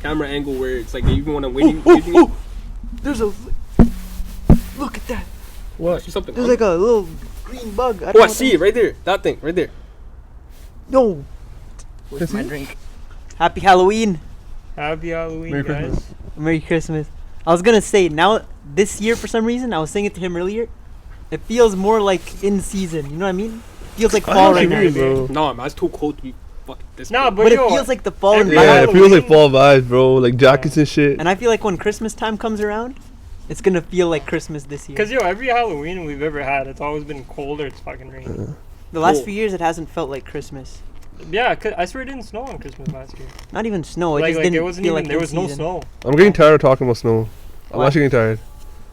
Camera angle where it's like they even want to win. There's a. Look at that. What? Something. There's like a little green bug. I see it right there. That thing right there. No. Where's my drink? Happy Halloween. Happy Halloween, Merry guys. Christmas. Merry Christmas. I was gonna say now this year for some reason I was saying it to him earlier. It feels more like in season. You know what I mean? Feels like fall right now. bro. No, man, it's too cold to be fucking this. Nah, cold. but But yo, it feels like the fall every environment. Yeah, it feels like Halloween- fall vibes, bro. Like jackets and shit. And I feel like when Christmas time comes around, it's gonna feel like Christmas this year. Cause yo, every Halloween we've ever had, it's always been cold or it's fucking rain. The last Cool. few years it hasn't felt like Christmas. Yeah, cause I swear it didn't snow on Christmas last year. Not even snow. It Like, just like didn't it wasn't feel even like there in was no season. snow. I'm getting tired of talking about snow. I'm Why? actually getting tired.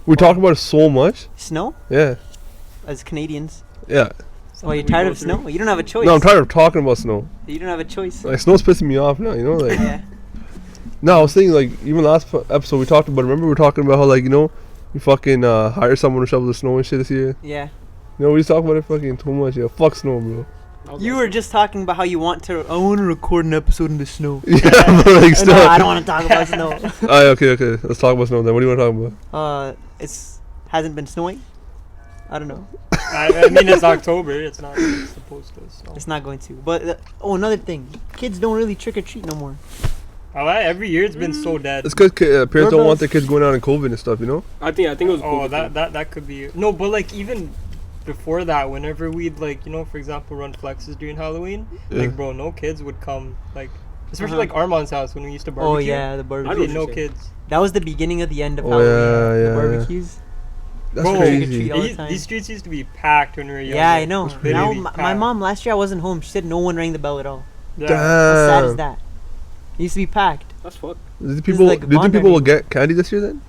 We talk about it so much. Snow? Yeah. As Canadians. Yeah. Well, you're Something we tired go of through. snow? You don't have a choice. No, I'm tired of talking about snow. You don't have a choice. Like snow's pissing me off now. You know, like. Yeah. No, I was thinking like even last episode we talked about. Remember we were talking about how like you fucking hire someone to shovel the snow and shit this year. Yeah. We just talk about it fucking too much. Yeah, fuck snow, bro. You were just talking about how you want to. I want to record an episode in the snow. Yeah, but like No, snow. I don't want to talk about snow. Alright, okay. Let's talk about snow then. What do you want to talk about? It's hasn't been snowing. I don't know. I mean, it's October. It's not supposed to snow. It's not going to. But another thing, kids don't really trick or treat no more. Every year it's been so dead. It's because parents don't Doorbells. want their kids going out in COVID and stuff. You know. I think it was. Oh, COVID. that could be no, but like even before that, whenever we'd like for example run flexes during Halloween, Yeah. like bro, no kids would come like. Especially Uh-huh. like Armand's house when we used to barbecue. Oh yeah, the I barbecue. know We what had no you're saying. kids. That was the beginning of the end of Oh, Halloween. yeah, The yeah. barbecues. That's Bro, crazy. all the These, time. these streets used to be packed when we were young. Yeah, I know. Now Literally my packed. mom last year I wasn't home. She said no one rang the bell at all. Yeah. How sad is Damn. that? It used to be packed. That's fuck. Do you think This is people? like Do you think Bond people will anymore. get candy this year then?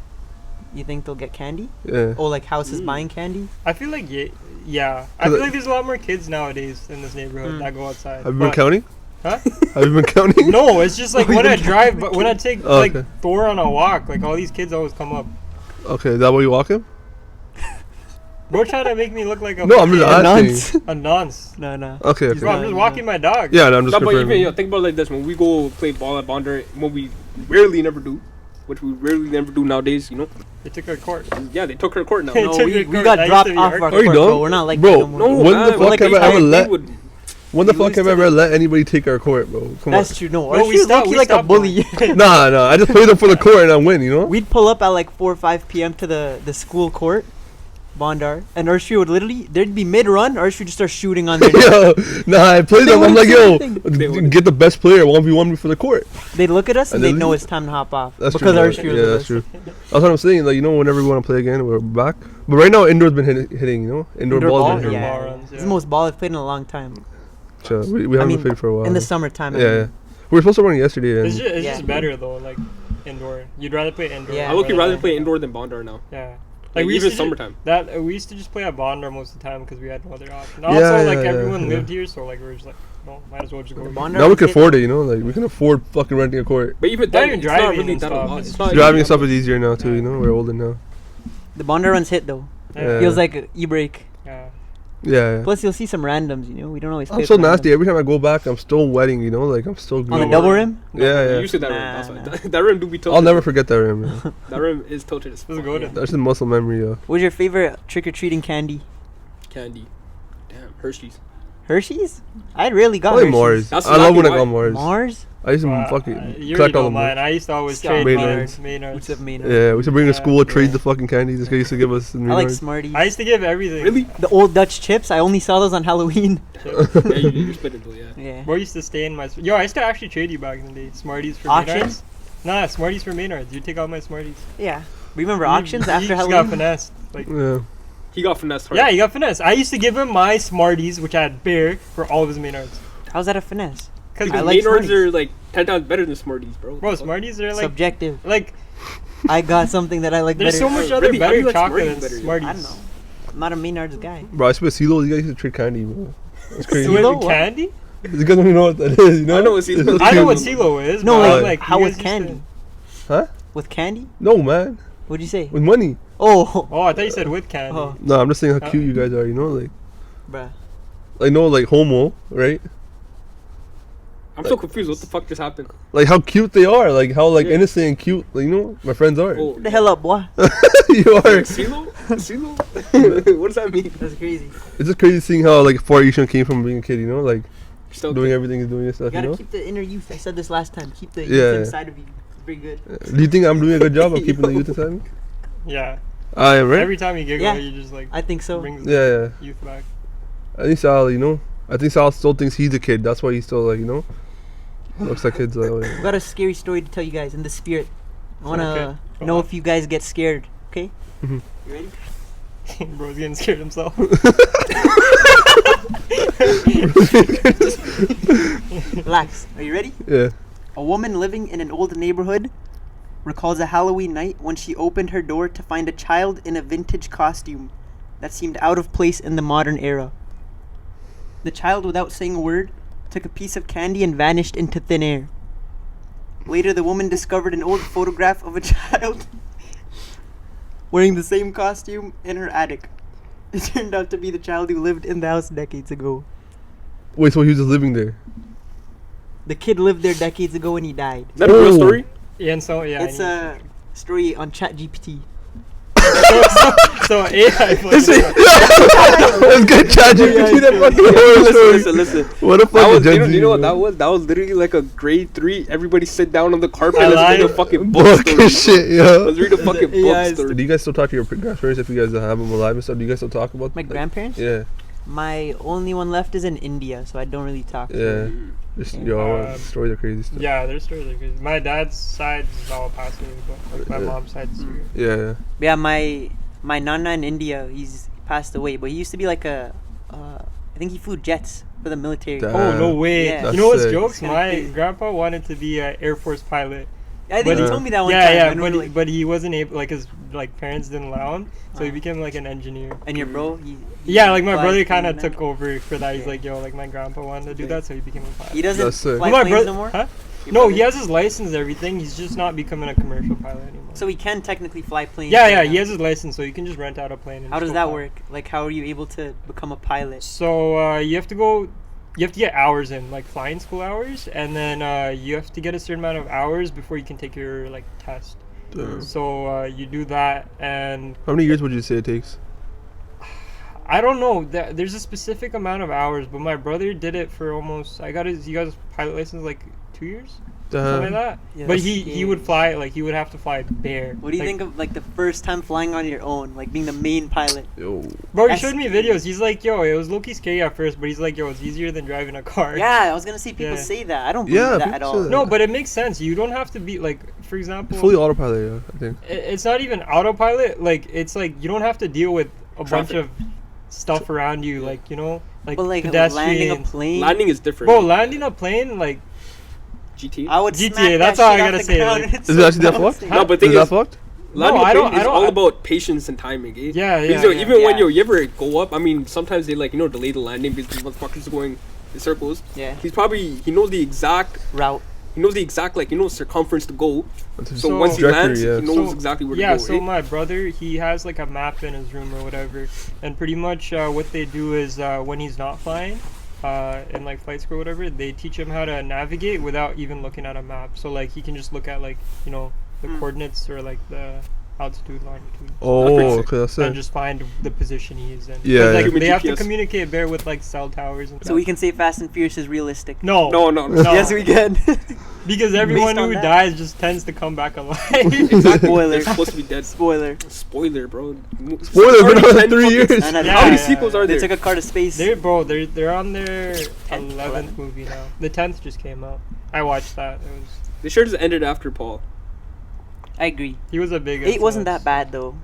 You think they'll get candy? Yeah. Oh, like houses buying candy? I feel like yeah. I Cause feel like there's a lot more kids nowadays in this neighborhood Mm. that go outside. Have you been But- counting? Huh? Have you been counting? No, it's just like Oh, when you I been drive, but when I take Oh, like okay. Thor on a walk, like all these kids always come up. Okay, is that why you walking? Bro, trying to make me look like a No, I'm just A asking. nonce? a nonce. No. Okay, Bro, okay. I'm just walking my dog. Yeah, no, I'm just No, but even confirming. think about it like this: when we go play ball at Bonder, what we rarely never do, which we rarely never do nowadays. They took our court. Yeah, they took her to court now. They No, took we, her We court. got That used dropped to be off our our Oh, you court, don't? bro. We're not like Bro, that no more. no, When the man, fuck like, have I ever let- would- When the We fuck used have to- I ever let anybody take our court, bro? Come That's true. No, No, or we she was stopped- low-key we like a stopped bully. on. Nah, I just play them for the court and I win, you know? We'd pull up at like 4 or 5 p.m. to the school court, Bondar, and Urshri would literally, there'd be mid-run, Urshri would just start shooting on their Yo, nah, I play They them. I'm wouldn't like, say yo, anything. get the best player 1v1 for the court. They'd look at us and And they'd then know leave. it's time to hop off. That's because true. Urshri was Yeah, with that's us. true. That's what I'm saying. Like, whenever we want to play again, we're back. But right now, indoor's been hitting, Indoor Indoor ball's ball, been hitting. yeah. Ball runs, This is yeah. the most ball I've played in a long time. Chill. We haven't played for a while. in the though. summertime. I Yeah, mean. yeah. We were supposed to run yesterday. And It's Yeah. just better though, like indoor. You'd rather play indoor. Yeah. I look rather than- play indoor than Bondar now. Yeah. Like we used even to summertime. we used to just play at Bondar most of the time because we had no other option. Yeah, Also, like yeah, everyone yeah. lived here, so like we were just like, no, might as well just go. Bondar now we was can hit- afford it, Like, we can afford fucking renting a court. But even Not then, even it's not driving really and that a stuff. lot. It's It's just not Driving even and stuff that is easier now, too, We're older now. The Bondar runs hit though. Yeah. Feels like an e-brake. Yeah. Yeah. Plus, you'll see some randoms. We don't always. I'm play so with nasty. randoms. Every time I go back, I'm still wetting, Like, I'm still On the green. double rim. No, Yeah, yeah. You said that rim. Nah, That's why. nah. That rim do be tilted. I'll never forget that rim, man. That rim is tilted as Let's fuck. go to. That's just muscle memory, yo. What's your favorite trick or treating candy? Candy. Damn, Hershey's. Hershey's? I rarely got Probably Hershey's. Mars. That's I love when I exactly got why. Mars. Mars? I used to You fucking already collect all know the mine. Mars. I used to always Stop. trade Maynards. Maynards. What's up, Maynard? Yeah, we used to bring to Yeah, school, trade yeah. the fucking candy. This guy used to give us. I like Maynards. Smarties. I used to give everything. Really? The old Dutch chips. I only saw those on Halloween. Yeah, you split it though, yeah. Yeah. Bro used to stay in my. Yo, I used to actually trade you back in the day. Smarties for Auction? Maynards. Nah, Smarties for Maynards. You take out my Smarties. Yeah. Remember You- auctions you after just Halloween? got finessed. Like, Yeah. He got finessed hard. yeah, you got finessed. I used to give him my Smarties, which I had bare, for all of his Maynards. How's that a finesse? Because I Because like Maynards Smarties. are like 10 times better than Smarties, bro. bro, Smarties are like Subjective. like I got something that I like there's better. so much Really, other how do better you like chocolate Smarties than better? Smarties. I don't know. I'm not a Maynard's guy. Bro, I spent CeeLo. You guys used to trade candy, bro. That's crazy. With CeeLo? What? candy? You guys don't even know what that is, I know what CeeLo is. I know what CeeLo is. No, but like, like how you with guys used candy? Huh? With candy? No, man. What'd you say? With money. Oh, Oh, I thought you said with candy. Oh. No, I'm just saying how cute you guys are. You know, bruh. like no, like homo, right? I'm so confused. What the fuck just happened? Like how cute they are. Like how like Yeah. innocent and cute. Like, you know, my friends are. Oh, What the hell up, boy? You are. CeeLo? CeeLo? What does that mean? That's crazy. It's just crazy seeing how like far Ishan came from being a kid. You know, like Still doing everything he's doing and You stuff. You gotta know. keep the inner youth. I said this last time. Keep the Yeah. youth inside of you. It's very good. Do you think I'm doing a good job of keeping the youth inside me? Yeah. I am, right? Every time you giggle, Yeah. you just like I think so. brings Yeah, the yeah. youth back. I think Sal, you know, I think Sal still thinks he's a kid. That's why he's still like, you know, looks like kids. Like, oh, yeah. I got a scary story to tell you guys in the spirit. I wanna Okay, go know on. if you guys get scared. Okay? Mhm. You ready? Bro's getting scared himself. Relax. Are you ready? Yeah. A woman living in an old neighborhood recalls a Halloween night when she opened her door to find a child in a vintage costume that seemed out of place in the modern era. The child, without saying a word, took a piece of candy and vanished into thin air. Later, the woman discovered an old photograph of a child wearing the same costume in her attic. It turned out to be the child who lived in the house decades ago. Wait, so he was just living there? The kid lived there decades ago and he died. Is that a real Oh. story? Yeah, and so yeah. It's a story on ChatGPT. so AI. Let's get ChatGPT that fucking horror story. Listen. What a That fucking was, Gen Z, you know what bro. that was? That was literally like a grade 3. Everybody sit down on the carpet I and let's read a lied. fucking book Fucking story. shit, yo. Let's read a fucking book AI story. Do you guys still talk to your grandparents if you guys have them alive and stuff? Do you guys still talk about My grandparents? Yeah, My only one left is in India, so I don't really talk to yeah. them. Just, Yeah. yo, stories are crazy stuff. Yeah, their stories are crazy. My dad's side is all passed away, but like, my Yeah. mom's side's here. Yeah. Yeah, my nana in India, he's passed away, but he used to be like I think he flew jets for the military. Damn. Oh no way! Yeah. You know what's That's sick. jokes? It's kinda My crazy. grandpa wanted to be an Air Force pilot. I think But he he- told me that one Yeah, time. yeah, when we but were, he, like, but he wasn't able. Like his like parents didn't allow him, so he Uh. became like an engineer. and your bro, he Yeah, like my flies brother planes kind of now. took over for that. He's Yeah. like, yo, like my grandpa wanted to do Okay. that, so he became a pilot. He doesn't That's sick. fly my planes brother, no more. huh? Your No, brother? he has his license and everything. He's just not becoming a commercial pilot anymore. So he can technically fly planes. yeah, right yeah, now. he has his license, so you can just rent out a plane. And How just does go that fly. work? Like, how are you able to become a pilot? So you have to go. You have to get hours in, like flying school hours, and then you have to get a certain amount of hours before you can take your like test. Damn. So you do that, and How many years would you say it takes? I don't know. There's a specific amount of hours, but my brother did it for almost. He got his pilot license like 2 years, something like that. Yeah, but that's he would scary. fly like he would have to fly bare. What do you Like, think of like the first time flying on your own, like being the main pilot? Yo. Bro, he That's showed me scary. videos. He's like, yo, it was low-key scary at first, but he's like, yo, it's easier than driving a car. Yeah, I was gonna say people Yeah. say that. I don't believe Yeah, that people at say all. that. No, but it makes sense. You don't have to be like, for example, Fully autopilot, yeah, I think. it's not even autopilot. Like it's like you don't have to deal with a bunch Traffic. of stuff around you, like you know, like But like pedestrians. landing a plane. Landing is different. Bro, landing a plane, like GT. I would GTA, smack that's that all I shit gotta off the say, ground like- and it's Is it actually that bouncing. fucked? No, but Is thing that is, fucked? landing No, I a don't- plane I is don't- all I- about patience and timing, eh? yeah, yeah. Because, yeah. even when Yeah. you ever go up, I mean, sometimes they like delay the landing because the motherfuckers are going in circles. Yeah, He knows the exact route. circumference to go. So, So- once he Trajectory, lands, yeah. he knows So- exactly where Yeah, to go. so eh? my brother, he has like a map in his room or whatever, and pretty much what they do is when he's not flying, in like flight school or whatever, they teach him how to navigate without even looking at a map. So like he can just look at like the coordinates or like the altitude, longitude, Oh, pretty sick. okay, that's and it. just find the position he is in. 'Cause, Yeah, like yeah. they have to GPS. communicate there with like cell towers and So stuff. we can say Fast and Furious is realistic. No, No. Yes, we can. because everyone on who that. dies just tends to come back alive. Exactly. Spoiler. They're supposed to be dead. Spoiler. Spoiler, bro. Spoiler, been Already on 10 3 fucking- years. No, no, Yeah, How many yeah, sequels are They there? took a car to space. They're on their 10th, 11th movie now. The 10th just came out. I watched that. It was They sure just ended after Paul. I agree. he was a big. 8 wasn't that influence. bad though.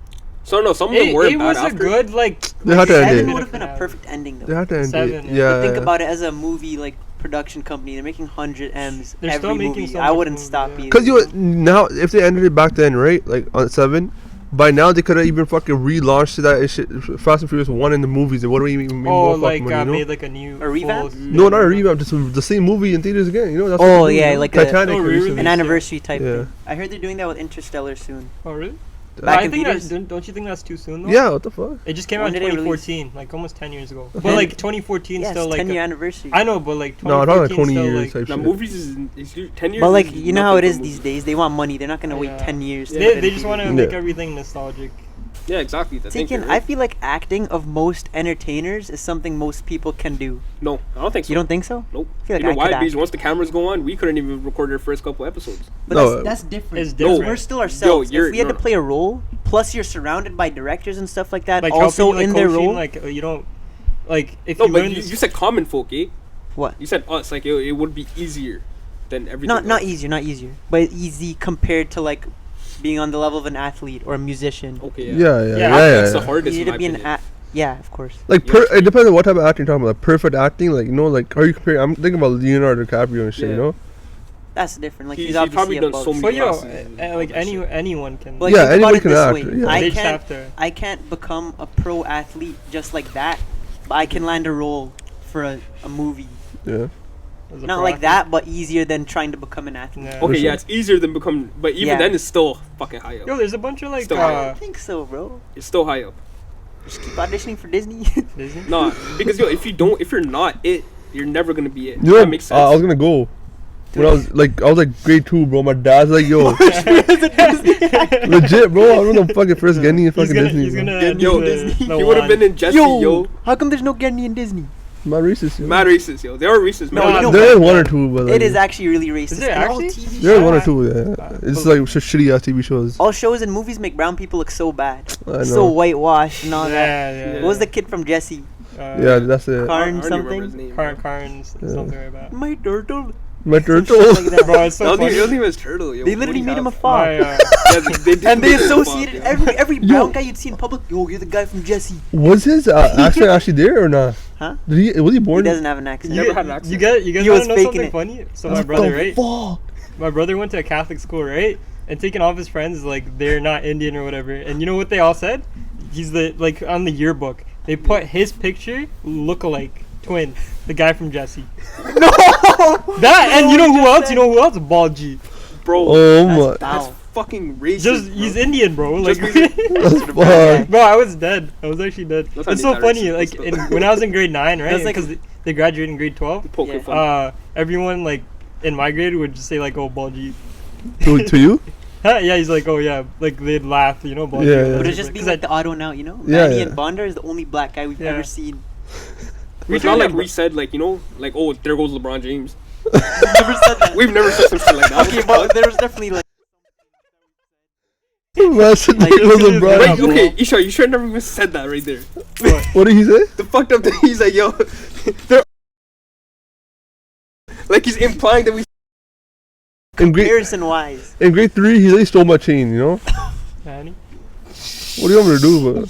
So no, some of them were It bad was after. a good like. They had to end 7 it. would have been a perfect ending They though. had to end 7, it. yeah. Yeah. But think about it as a movie like production company. They're making 100 M's They're every still making movie. so I much wouldn't movie, stop yeah. either. Cause now if they ended it back then, right? Like on 7, by now they could have even fucking relaunched that and shit, Fast and Furious 1 in the movies. It would have even made Oh, more like fucking money, you know? made like a new A revamp? full- No, not a revamp, just the same movie in theaters again. You know? That's Oh, what they do, yeah, you know? like a- Titanic. Oh, or re-release. something. An anniversary type Yeah. thing. I heard they're doing that with Interstellar soon. Oh really? Back I in think theaters? don't you think that's too soon though? Yeah, what the fuck? It just came When out in did it release? 2014, like almost 10 years ago. But like 2014 Yeah, still it's like 10-year anniversary. I know, but like No, I thought like 2014 20 still years like type Now shit. movies is 10 years. But like, is you know how it nothing is for these movies. days. They want money. They're not gonna wait Yeah. 10 years. to Yeah. put it they in just want to theaters. make Yeah. everything nostalgic. Yeah, exactly. That's Thinking, I feel like acting of most entertainers is something most people can do. No, I don't think so. You don't think so? Nope. I feel like you know I why? could act. Because once the cameras go on, we couldn't even record our first couple episodes. But No, that's different. It's Because different. we're still ourselves. you're- if we had no, to no. play a role, plus you're surrounded by directors and stuff like that, Like also helping, in like, their coaching, role. like you don't like if No, you but learn you this. said common folk, eh? What? You said us. Like it would be easier than everything. Not else. easier, not easier, but easy compared to like being on the level of an athlete or a musician. Okay. Yeah, That's the yeah. hardest. You in need to my be an opinion. yeah, of course. Like Yeah. it depends on what type of acting you're talking about. Like perfect acting, like you know, like how you compare. I'm thinking about Leonardo DiCaprio and shit. Yeah. You know, That's different. Like He's he's probably obviously done above. so many But yo, classes and all like that shit. anyone can. But Yeah, think about anyone it can this act, way. yeah. I They just can't. have to. I can't become a pro athlete just like that, but I can land a role for a movie. yeah. as a Not pro like athlete. that, but easier than trying to become an athlete. Yeah. Okay, yeah, it's easier than become, but even Yeah. then, it's still fucking high up. Yo, there's a bunch of like Still I high don't think so, bro. It's still high up. Just keep auditioning for Disney. Disney. Nah, because yo, if you're not it, you're never gonna be it. You know, That makes sense. I was gonna go when I was like grade 2, bro. My dad's like, yo, legit, bro. I remember fucking first getting in fucking Disney. He's bro. gonna Disney. Yo, Disney. he would have been in Jesse, yo. How come there's no Getty in Disney? Not racist, yo. Mad racist, yo. They are racist, No, man. you know There is what? one or two, but like, It is actually really racist. Is it And all actually? TV there is shows, one or two. Yeah, it's but- like shitty ass TV shows. all shows and movies make brown people look so bad, I so know. whitewashed and all that. Yeah, yeah. What was the kid from Jesse? Yeah, that's it. Car- I don't remember his something? name. Carnes, Yeah. something like that. My turtle. My Some shit turtle. like that. Bro, it's so I don't funny. think it was turtle, yo. They What literally do you made him a have? fog. My, Yeah, they did And they make him a fog, associated yeah. every brown guy you'd see in public. Yo, you're the guy from Jesse. Was his accent actually there or not? Huh? Did he? Was he He born? doesn't have an accent. Never had an accent. You guys He want was to know faking something it. funny? So my What brother, the right? fuck? My brother went to a Catholic school, right? And taking all of his friends, like they're not Indian or whatever. And you know what they all said? He's the like on the yearbook. They put his picture, look-alike twin, the guy from Jesse. No. That and you know who else? said- You know who else? Ball G. Bro, Oh my. That's that's foul. fucking racist. Just bro. he's Indian, bro. Like, Just That's the fuck. fuck? bro, I was dead. I was actually dead. That's not It's so that funny. racist, Like but still. when I was in grade 9, right? That's like- Because they graduated in grade 12. Poking Yeah. fun. Everyone like in my grade would just say like, "Oh, Ball G." To you? Huh? Yeah, he's like, "Oh yeah," like they'd laugh, you know. Ball G. Yeah, yeah. But it's just being like the odd one out, you know? Yeah, Manny yeah. and Bonder is the only black guy we've Yeah. ever seen. It's not like we said, like, you know, like, oh, there goes LeBron James. We've never said that. We've never said some shit like that. Okay, but there was definitely like. That's Like, it was it's- a Wait, Yeah, brother. okay, Isha, you should have never even said that right there. What did he say? The fucked up thing, he's like, yo, they're like he's implying that we. In grade Comparison wise. 3, he stole my chain. You know? Manny. What do you want me to do?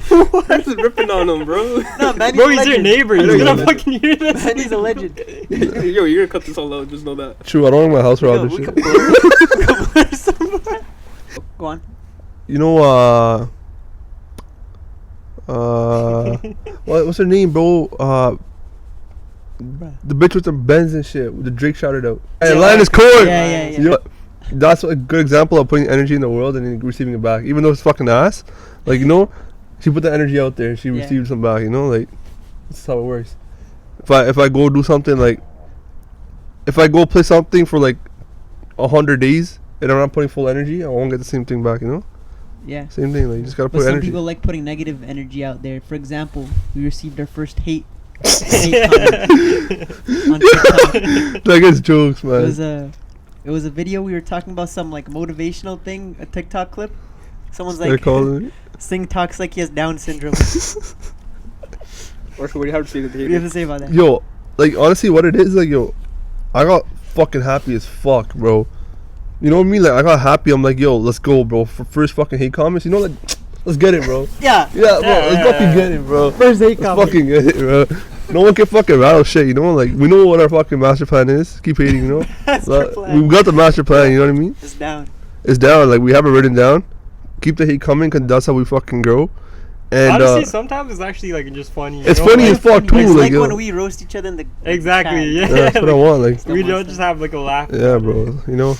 But I'm just ripping on him, bro. No, Manny's Bro, a he's your legend. neighbor. I He's know gonna he's a fucking hear this. Manny's a legend. Yo, you're gonna cut this all out. Just know that. true, I don't want my house Yo, robbed we and could shit. blur some. Go on. You know, what's her name, bro? The bitch with the Benz and shit. The Drake shouted out. Hey, Yeah. Atlantis Court. Yeah. You know, that's a good example of putting energy in the world and then receiving it back. Even though it's fucking ass, like, you know, she put the energy out there. She Yeah. received some back. You know, like, that's how it works. If I go do something, like, if I go play something for like 100 days and I'm not putting full energy, I won't get the same thing back. You know, Yeah. same thing. Like, you just gotta But put some energy. people like putting negative energy out there. For example, we received our first hate comment on TikTok. That gets jokes, It man. was a video we were talking about some like motivational thing, a TikTok clip. Someone's They're like, calling it. Sing talks like he has Down syndrome. Or what do you have to say to the What do you have haters? to say about that? Yo, like, honestly, what it is, like, yo, I got fucking happy as fuck, bro. You know what I mean? Like, I got happy. I'm like, yo, let's go, bro. For first fucking hate comments, you know, like, let's get it, bro. Yeah. Yeah, bro, let's fucking get it, bro. First hate Let's comment. fucking get it, bro. No one can fucking rattle shit, you know? Like, we know what our fucking master plan is. Keep hating, you know? That's Like, the plan. we've got the master plan, you know what I mean? It's down. It's down. Like, we have it written down. Keep the hate coming, because that's how we fucking grow. And, Honestly, sometimes it's actually like just funny. you it's know, funny like- as fuck, too. It's Like, like yo. when we roast each other in the Exactly. chat. Yeah. Yeah, that's what I want. Like, Still We wants don't to- just have like a laugh. yeah, bro. You know?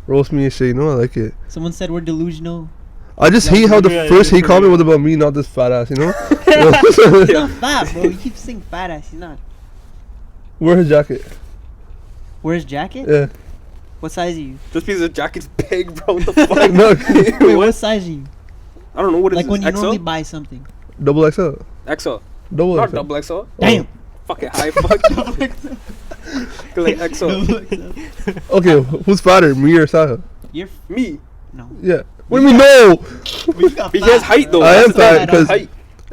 Roast me and shit, you know? I like it. Someone said we're delusional. I just hate how the Yeah, first yeah, hate comment was about me, not this fat ass. You know. He's not fat, bro. You keep saying fat ass. He's not. Wear his jacket. Wear his jacket? Yeah. What size are you? Just because the jacket's big, bro. What the fuck? No. Wait, what size are you? I don't know what is Like this. when you XL? normally buy something. Double XL. XL. Double Not XL. double XL. Damn. Fucking high. Fuck. Like XL. Okay, who's fatter, me or Saha? You're Me. no. Yeah. What do you mean no? Because height though. I am That's the thing. fat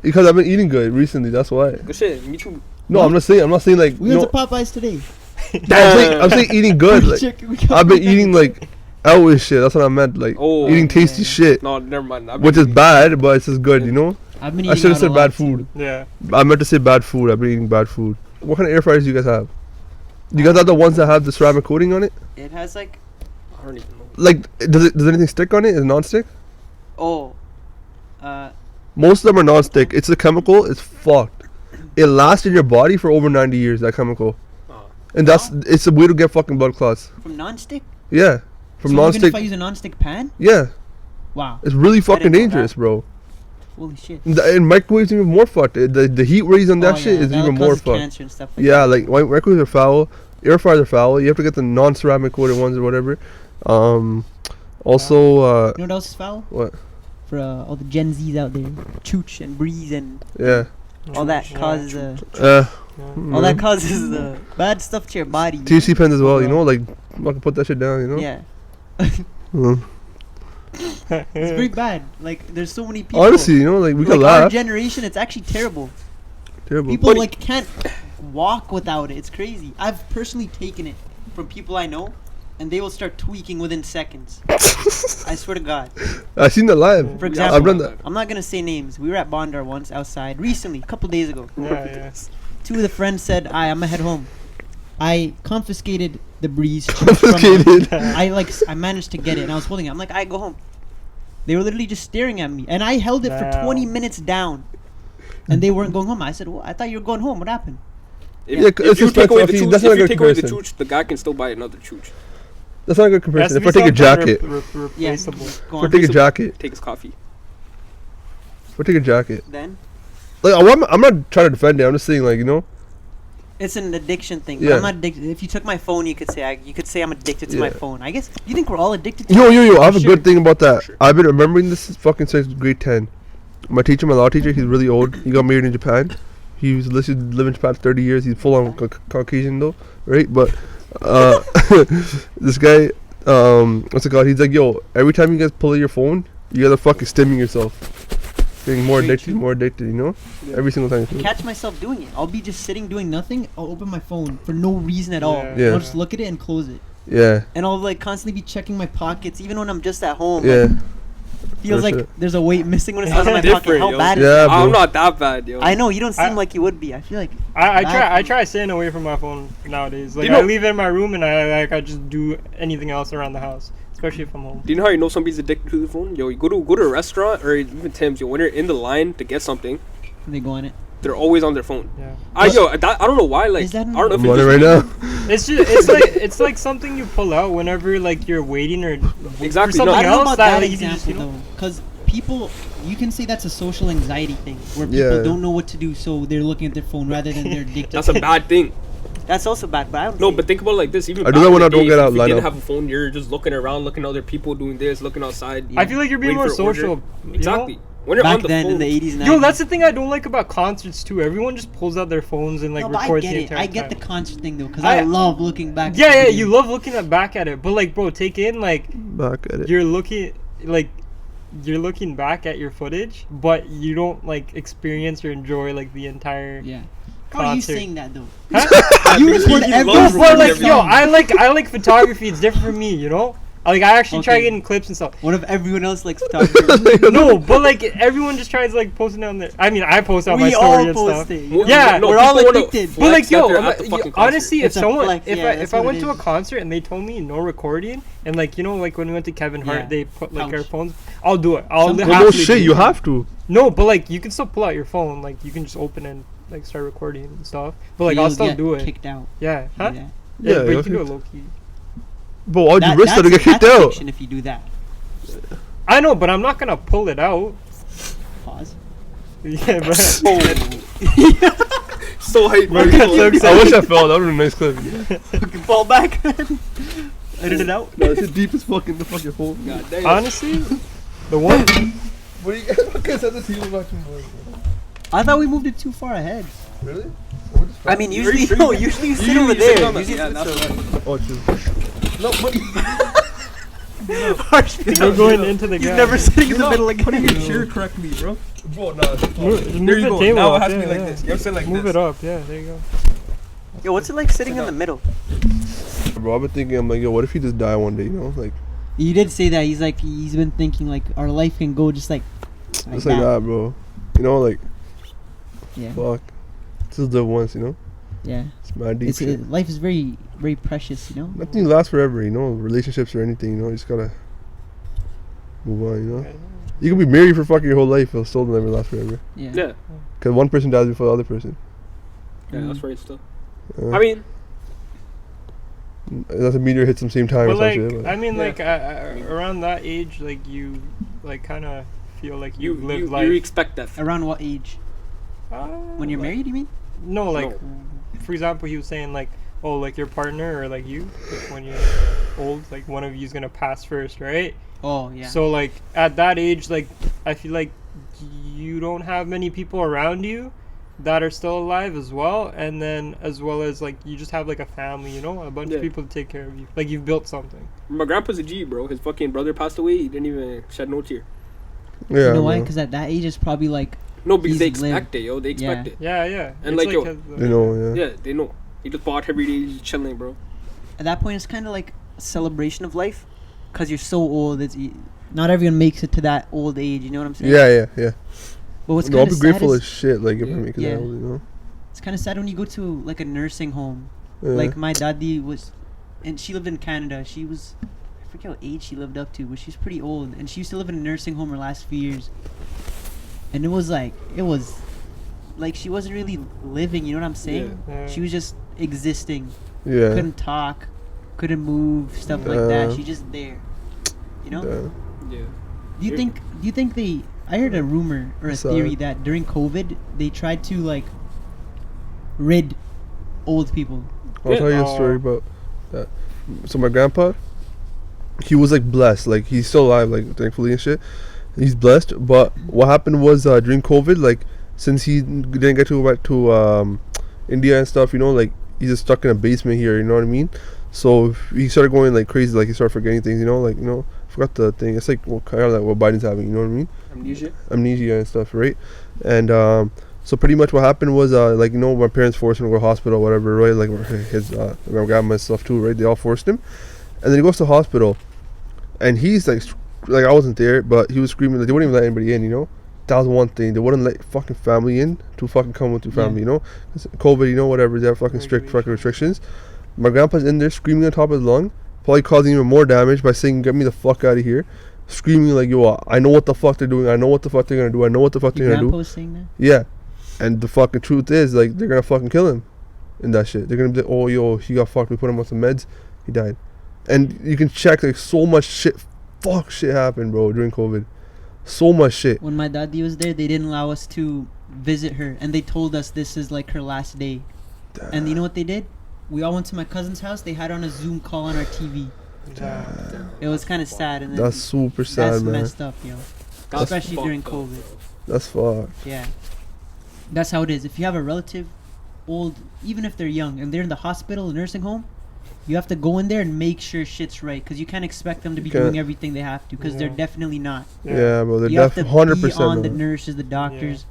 because height. I've been eating good recently. That's why. Good shit. Me too. No, I'm not saying like. We went to Popeyes today. I'm saying eating good. Like, Chicken, we got I've been burgers. eating like outwish shit. That's what I meant. Like Oh, eating tasty yeah. shit, No, never mind. which is bad, but it's just good. You know. I've been I eating should have out a said lot bad too. food. Yeah. I meant to say bad food. I've been eating bad food. What kind of air fryers do you guys have? You guys have the ones that have the ceramic coating on it? It has like I don't even know. Like, does anything stick on it? Is it non-stick? oh, Most of them are non-stick. It's a chemical. It's fucked. It lasts in your body for over 90 years. That chemical, Oh. and it's a way to get fucking blood clots. from non-stick. Yeah, from So even non-stick. if I use a non-stick pan, Yeah, wow, it's really fucking know dangerous, that. bro. holy shit. And microwaves even more fucked. The heat rays on that Oh, shit yeah, is that even more causes fucked. cancer and stuff like Yeah, like microwaves are foul. Air fryers are foul. You have to get the non-ceramic coated ones or whatever. Also, You know what else is foul? what? For all the Gen Zs out there, chooch and breeze and Yeah. all that Yeah. causes Yeah. all that causes bad stuff to your body. THC pens as well. You know, like fucking put that shit down. You know. Yeah, Mm. it's very bad. Like there's so many people. Honestly, you know, like we like could our laugh. generation, it's actually terrible. Terrible. People But- like can't walk without it. It's crazy. I've personally taken it from people I know, and they will start tweaking within seconds. I swear to God. I seen that live. For I've example, done that. I'm not gonna say names. We were at Bondar once outside recently, a couple days ago. Yeah. Two of the friends said, I'm gonna head home. I confiscated the breeze chooch from Confiscated. them. I managed to get it, and I was holding it. I'm like, I go home. They were literally just staring at me, and I held it for Damn. 20 minutes down, and they weren't going home. I said, well, I thought you were going home. What happened? If, Yeah, if it's you take away the expensive. chooch, That's if not a you good take away the comparison. chooch, the guy can still buy another chooch. That's not a good It has comparison. to If be I take a something jacket, Yeah, replaceable. go if I on. take a jacket, Take his coffee. if I take a jacket, Then like I'm not trying to defend it. I'm just saying, like, you know, it's an addiction thing. But Yeah. I'm not addicted. If you took my phone, you could say I'm addicted to my Yeah. phone. I guess you think we're all addicted to yo, I have a Sure. good thing about that. Sure. I've been remembering this fucking since grade 10. My teacher, my law teacher, he's really old. He got married in Japan. He was listed lived in Japan for 30 years. He's full on Caucasian though, right? But this guy, what's it called? He's like, yo, every time you guys pull out your phone, you gotta fucking stimming yourself. Getting more Very addicted, true. more addicted, you know? Yeah. Every single time. you catch myself doing it. I'll be just sitting doing nothing. I'll open my phone for no reason at all. Yeah. Yeah. I'll just look at it and close it. Yeah, And I'll like constantly be checking my pockets, even when I'm just at home. yeah. Like, feels For like sure. there's a weight missing when it's That's out of my pocket. different, How yo. bad is Yeah, that? bro. I'm not that bad, yo. I know you don't seem I- like you would be. I feel like I Bad. try staying away from my phone nowadays. Like You know- I leave it in my room and I just do anything else around the house, especially if I'm home. Do you know how you know somebody's addicted to the phone? Yo, you go to a restaurant or even Tim's. Yo, when you're in the line to get something, they go on it. they're always on their phone. Yeah. I don't know why. Like, Is that I don't know I'm if on it it's right just now. It's just it's like something you pull out whenever like you're waiting or Exactly, for something no. I don't know else about that that like, you can just, example you know, though, because people, you can say that's a social anxiety thing where people Yeah. don't know what to do, so they're looking at their phone rather than they're addicted. That's a bad thing. That's also bad, but I don't. No, think- but think about it like this. Even I do back that in when the I don't day, get out If you line didn't up. have a phone, you're just looking around, looking at other people doing this, looking outside. Yeah. I feel like you're being more waiting for order. social. you know? Exactly. When you're back on the then phone, in the 80s and 90s. Yo, that's the thing I don't like about concerts too. Everyone just pulls out their phones and like no, but I records get the it. entire I get the time. concert thing though, because I- I love looking back. Yeah, at yeah, the you video. love looking back at it, but like, bro, take in like Back at it. you're looking back at your footage, but you don't like experience or enjoy like the entire. Yeah. How are you concert. saying that though? Huh? You Because record he every loves No, recording but like, everything. yo, I like photography. It's different for me, you know. Like, I actually try Okay. getting clips and stuff. What if everyone else likes photography? No, but like everyone just tries like posting on their. I mean, I post on my We story all and post stuff. it. Well, Yeah, no, we're all people wanna addicted. flex But like, that yo, they're at the fucking concert. honestly, if It's a someone, flex, if yeah, I that's if I what went it to a is. concert and they told me no recording, and like you know, like when we went to Kevin Hart, Yeah. they put like our Ouch. phones. I'll do it. I'll Some- Well, no happily shit, do you it. have to. No, but like you can still pull out your phone. Like you can just open and like start recording and stuff. But like I'll You'll still get do it. Kicked out. Yeah. Huh? Yeah. Yeah, Yeah, but you you'll can do it get- low key. But why'd you risk that to get kicked that's out? addiction if you do that. I know, but I'm not gonna pull it out. Pause. Yeah, but So hype. Bro, you got so I excited. wish I fell. That would have been a nice clip. Fucking fall back. Edit it out. No, it's deep as fucking the fucking hole. God damn. Honestly, the one. What do you guys fucking said the TV watching boy? I thought we moved it too far ahead. Really? I mean, Are you usually sure no. you- Usually you sit Usually over you sit there. on the- Usually yeah, you that's sit right. Oh, true. No, but Harsh. We're going into the He's gap. never sitting in the You're middle not putting your again. chair correctly, bro. bro, nah. Move There you the go. table Now it up, has to be yeah, like yeah. this. You have to sit like Move this. it up. Yeah, there you go. Yo, what's it like sitting in the middle? Bro, I've been thinking, I'm like, yo, what if you just die one day, you know? Like, You did say that. He's like, he's been thinking like our life can go just like just like that, bro. You know, like, Yeah, fuck. Just live once, you know? yeah. It's mad deep shit. Life is very, very precious. You know. Nothing lasts forever, you know? Relationships or anything, you know? You just gotta move on, you know? You can be married for fucking your whole life, it'll still never last forever. Yeah. Yeah. Because one person dies before the other person. Yeah, that's right still. Uh, I mean, unless a meteor hits them same time But or some like, shit. I mean, Yeah. like around that age, like you, like kind of feel like you you've lived you life. expect that. Around what age? When you're like- married, you mean? No, like No. for example, he was saying like, oh, like your partner or like you, like when you're old, like one of you's gonna pass first, right? Oh yeah. So like at that age, like I feel like you don't have many people around you that are still alive as well, and then as well as like you just have like a family, you know, a bunch Yeah. of people to take care of you. Like you've built something. My grandpa's a G, bro. His fucking brother passed away. He didn't even shed no tear. Yeah, you know why? bro. Because at that age, it's probably like No, because they He's lived. expect it, yo. They expect it. Yeah, yeah. And, It's like, yo, has, You know, yeah. Yeah, they know. He just bought every day. He's chilling, bro. at that point, it's kind of like a celebration of life, because you're so old. Not everyone makes it to that old age. You know what I'm saying? Yeah. But what's No, I'll kind be of sad grateful is as shit, like, if I make it Yeah. that old, you know? it's kind of sad when you go to like a nursing home. Yeah. Like my daddy was, and she lived in Canada. She was, I forget what age she lived up to, but she's pretty old, and she used to live in a nursing home her last few years. And it was like she wasn't really living. You know what I'm saying? Yeah. She was just existing. yeah. Couldn't talk, couldn't move, stuff like that. She just there. You know? Yeah. Yeah. Do you think they? I heard a rumor or a Sorry. theory that during COVID they tried to like rid old people. I'll tell you a story about that. So my grandpa, he was like blessed, like he's still alive, like thankfully and shit. He's blessed. But what happened was during COVID, like since he didn't get to go back to India and stuff, you know, like he's just stuck in a basement here. You know what I mean? So he started going like crazy, like he started forgetting things. You know, like forgot the thing. It's like kind of like what Biden's having. You know what I mean? Amnesia and stuff, right? And so pretty much what happened was like, you know, my parents forced him to go to hospital or whatever, right? Like his my grandma and stuff too, right? They all forced him, and then he goes to hospital, and he's like I wasn't there, but he was screaming like they wouldn't even let anybody in, you know. That was one thing. They wouldn't let fucking family in to fucking come with your family, you know. 'Cause COVID, you know, whatever. They have fucking strict fucking restrictions. My grandpa's in there screaming on top of his lung, probably causing even more damage by saying, "Get me the fuck out of here." Screaming like, "Yo, I know what the fuck they're doing. I know what the fuck they're gonna do. I know what the fuck Your they're gonna grandpa do." was saying that. Yeah, and the fucking truth is, like, they're gonna fucking kill him in that shit. They're gonna be like, "Oh, yo, he got fucked. We put him on some meds. He died." And you can check, like, so much shit happened, bro, during COVID. So much shit. When my daddy was there, they didn't allow us to visit her, and they told us this is like her last day. And you know what they did? We all went to my cousin's house. They had on a Zoom call on our TV. It was kind of sad, and then That's super sad, that's man. messed up, yo. Especially during fucked up, COVID. bro. That's fucked. Yeah, that's how it is. If you have a relative, old, even if they're young, and they're in the hospital, nursing home, you have to go in there and make sure shit's right, because you can't expect them to be Can't. doing everything they have to, because they're Yeah. definitely not. Yeah, bro. They're You have to definitely 100%. be on the man. nurses, the doctors.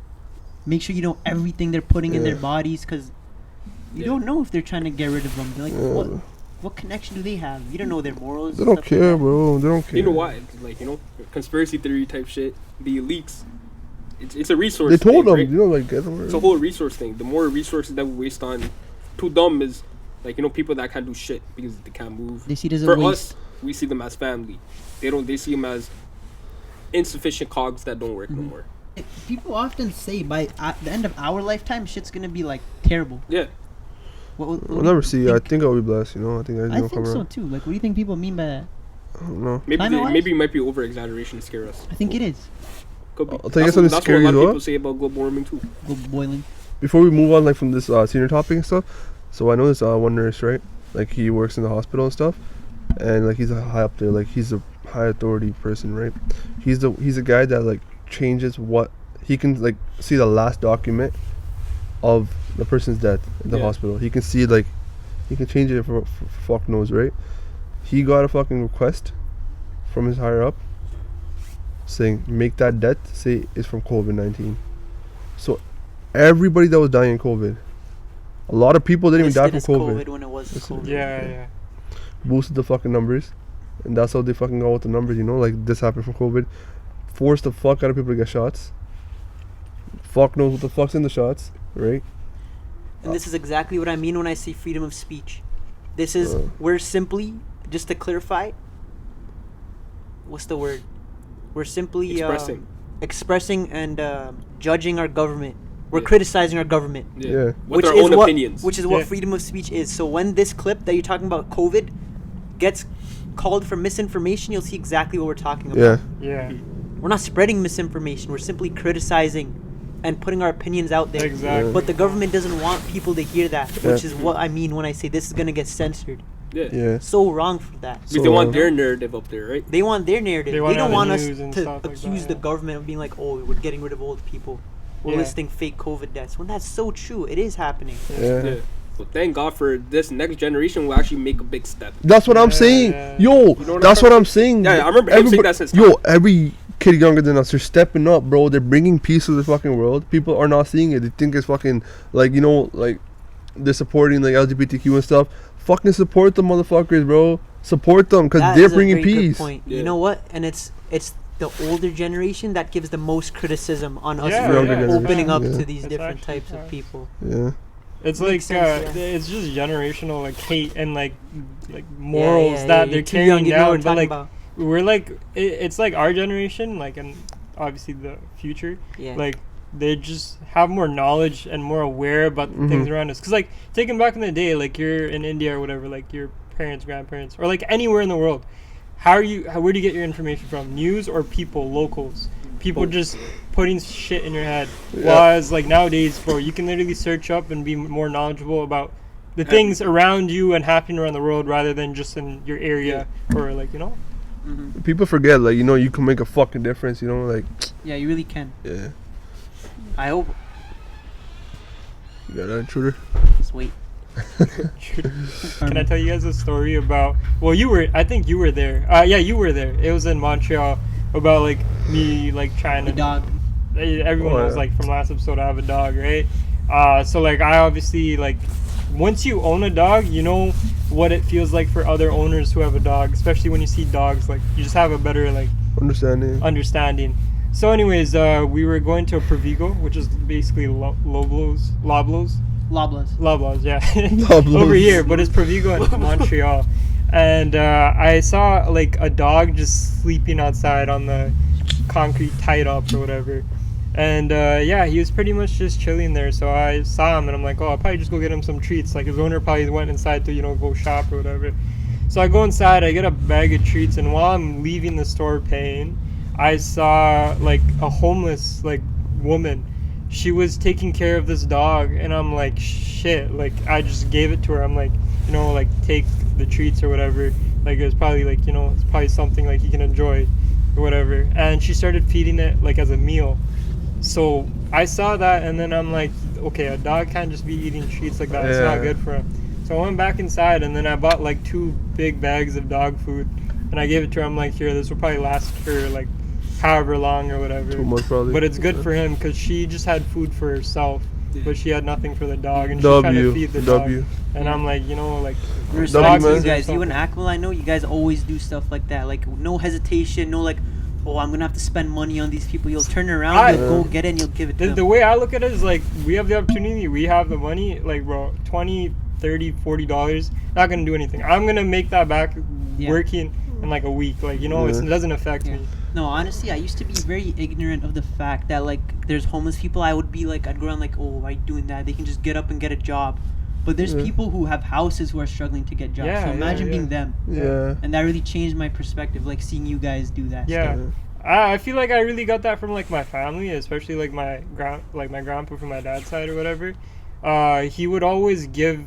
Make sure you know everything they're putting in their Yeah. bodies, because you Yeah. don't know if they're trying to get rid of them. You're like, Yeah. what connection do they have? You don't know their morals. They and don't stuff like care, that. bro. They don't care. You know why? It's like, you know, conspiracy theory type shit. The elites. It's a resource. They told thing, them, right? you know, like, get them. It's a whole resource thing. The more resources that we waste on too dumb is, like, you know, people that can't do shit because they can't move. They see it as a For waste. us, we see them as family. They see them as insufficient cogs that don't work no more. People often say by at the end of our lifetime, shit's gonna be like terrible. Yeah. What We'll do never you see. I think I'll be blessed, you know. I think I everything will think come so around. too. Like, what do you think people mean by that? I don't know. Climate-wise? Maybe it might be over exaggeration to scare us. I think it is. Could be. I'll tell you something That's what a scary lot as of well. people say about global warming too. Go boiling. Before we move on, like from this senior topic and stuff, so I know this one nurse, right? Like he works in the hospital and stuff, and like he's a high up there, like he's a high authority person, right? He's a guy that like changes what he can like see the last document of the person's death in the Yeah. hospital. He can see like he can change it for fuck knows, right? He got a fucking request from his higher up saying make that death say it's from COVID-19. So everybody that was dying in COVID, a lot of people didn't even die Listed from as COVID. when it was Listed. COVID. Yeah. Boosted the fucking numbers, and that's how they fucking go with the numbers. You know, like this happened from COVID, forced the fuck out of people to get shots. Fuck knows what the fuck's in the shots, right? And this is exactly what I mean when I say freedom of speech. This is, Uh. we're simply, just to clarify, what's the word? We're simply expressing and judging our government. We're Yeah. criticizing our government. Yeah. With our own opinions. Which is what Yeah. freedom of speech is. So when this clip that you're talking about, COVID, gets called for misinformation, you'll see exactly what we're talking about. Yeah. Yeah. We're not spreading misinformation. We're simply criticizing and putting our opinions out there. Exactly. But the government doesn't want people to hear that, Yeah. which is what I mean when I say this is gonna get censored. Yeah. Yeah. So wrong for that. Because they want their narrative up there, right? They want their narrative. They They, want it don't on want the us news and to stuff like accuse that, the yeah. government of being like, oh, we're getting rid of old people. We're Yeah. listing fake COVID deaths. When that's so true. It is happening. Yeah. Yeah. So thank God for this next generation will actually make a big step. That's what I'm Yeah, saying. yeah. Yo, You know what that's I'm what I'm saying. Yeah, I remember him saying that since Yo, every kid younger than us, they're stepping up, bro. They're bringing peace to the fucking world. People are not seeing it. They think it's fucking, like, you know, like, they're supporting, like, LGBTQ and stuff. Fucking support the motherfuckers, bro. Support them, because That they're is a bringing very good peace. point. Yeah. You know what? And it's the older generation that gives the most criticism on us Yeah, for Younger generation, opening up yeah. to these It's different actually types of facts. people. Yeah. It's Makes like sense, yeah. it's just generational like hate and like morals that they're You're too young, carrying you know what we're down. But talking like about. we're like it's like our generation, like, and obviously the future, Yeah. like they just have more knowledge and more aware about the Mhm. things around us. Because like taking back in the day, like you're in India or whatever, like your parents, grandparents, or like anywhere in the world, where do you get your information from? News or people, locals? People just putting shit in your head. Yeah. Whereas like nowadays, bro, you can literally search up and be more knowledgeable about the things around you and happening around the world rather than just in your area or like, you know. Mhm. People forget, like, you know, you can make a fucking difference, you know, like, Yeah, you really can. yeah. I hope. You got that, intruder? Just wait. Can I tell you guys a story about? Well, I think you were there. Yeah, you were there. It was in Montreal about like me like trying The to. dog. Everyone Oh, knows yeah. like from last episode I have a dog, right? So like I obviously like once you own a dog, you know what it feels like for other owners who have a dog, especially when you see dogs. Like you just have a better like Understanding. understanding. So, anyways, we were going to a Provigo, which is basically Loblaws, Loblas. yeah, Loblaws. over here, but it's Provigo in Montreal. And I saw like a dog just sleeping outside on the concrete tied up or whatever. And yeah, he was pretty much just chilling there. So I saw him and I'm like, oh, I'll probably just go get him some treats. Like his owner probably went inside to, you know, go shop or whatever. So I go inside, I get a bag of treats, and while I'm leaving the store paying, I saw like a homeless like woman. She was taking care of this dog, and I'm like, shit. Like I just gave it to her. I'm like, you know, like take the treats or whatever. Like it was probably like, you know, it's probably something like you can enjoy or whatever. And she started feeding it like as a meal. So I saw that, and then I'm like, okay, a dog can't just be eating treats like that. It's not Yeah. good for him. So I went back inside, and then I bought like 2 big bags of dog food, and I gave it to her. I'm like, here, this will probably last for like however long or whatever. 2 months probably. But it's good Yeah. for him because she just had food for herself, but she had nothing for the dog, and she's trying to feed the W. dog. And I'm like, you know, like Respect Dogs to you is guys. You something. and Akmal, I know you guys always do stuff like that. Like no hesitation, no like, oh, I'm gonna have to spend money on these people. You'll turn around, I- you'll go get it, and you'll give it to The them. way I look at it is like we have the opportunity, we have the money, like bro, $20, $30, $40, not gonna do anything. I'm gonna make that back Yeah. working in like a week. Like, you know, Yeah. it doesn't affect Yeah. me. No, honestly, I used to be very ignorant of the fact that like there's homeless people. I would be like, I'd go around like, oh, why are you doing that? They can just get up and get a job. But there's Yeah. people who have houses who are struggling to get jobs. Yeah, So yeah, imagine yeah. being them. Yeah. And that really changed my perspective, like seeing you guys do that. Yeah. stuff. I feel like I really got that from like my family, especially like my grandpa from my dad's side or whatever. He would always give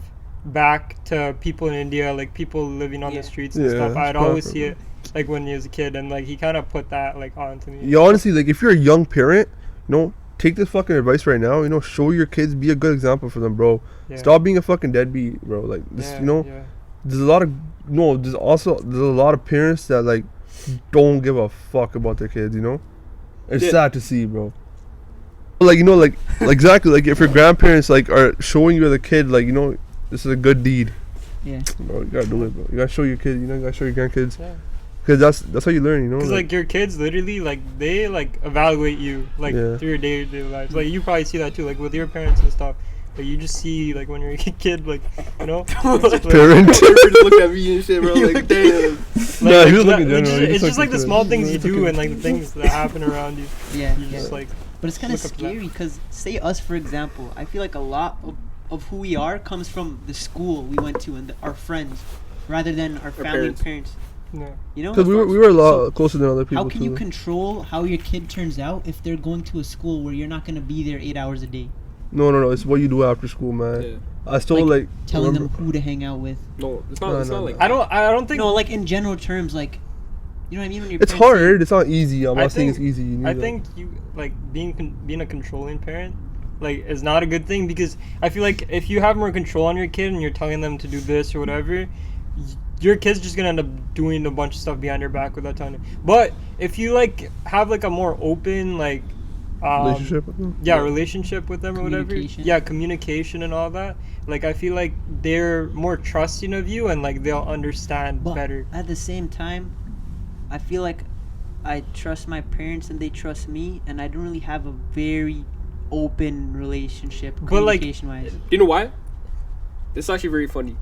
back to people in India, like people living on Yeah. the streets and Yeah, stuff. that's I'd always proper, see it like when he was a kid, and like he kind of put that like onto me. Yeah, honestly, like if you're a young parent, take this fucking advice right now. Show your kids, be a good example for them, bro. Yeah. Stop being a fucking deadbeat, bro. Like this, Yeah. there's a lot of there's a lot of parents that like don't give a fuck about their kids. It's Yeah. sad to see, bro. Like like exactly, like if your grandparents like are showing you as a kid, like this is a good deed, Yeah. bro. You gotta do it, bro. You gotta show your kids, you gotta show your grandkids, Yeah. because that's how you learn, Because like your kids literally like they like evaluate you like Yeah. through your day-to-day lives. Like you probably see that too, like with your parents and stuff. Like you just see like when you're a kid, like parent. Just looked at me and shit, bro. Like, damn. Nah, he was looking general, he It's just just like the looking small to- things you he's do looking and like the things that happen around you. Yeah. You just like But it's kind of look up to that. scary because, say us for example, I feel like a lot of who we are comes from the school we went to and our friends, rather than our family and parents. yeah. You know? Because we were a lot closer than other people How can too. you control how your kid turns out if they're going to a school where you're not going to be there 8 hours a day? No. It's what you do after school, man. Yeah. I still like Telling remember- them who to hang out with. No, it's not. No, it's no, not no. like. I don't think No, like in general terms, like, you know what I mean? When your It's parents say- hard. It's not easy. I'm I not saying it's think- easy. You need I to- think you like being a controlling parent like is not a good thing, because I feel like if you have more control on your kid and you're telling them to do this or whatever, your kid's just gonna end up doing a bunch of stuff behind your back without telling you. But if you like have like a more open like relationship with them. relationship with them or whatever, Communication. communication and all that, like I feel like they're more trusting of you and like they'll understand But better. at the same time, I feel like I trust my parents and they trust me, and I don't really have a very open relationship But, like, communication wise. You know why? This is actually very funny.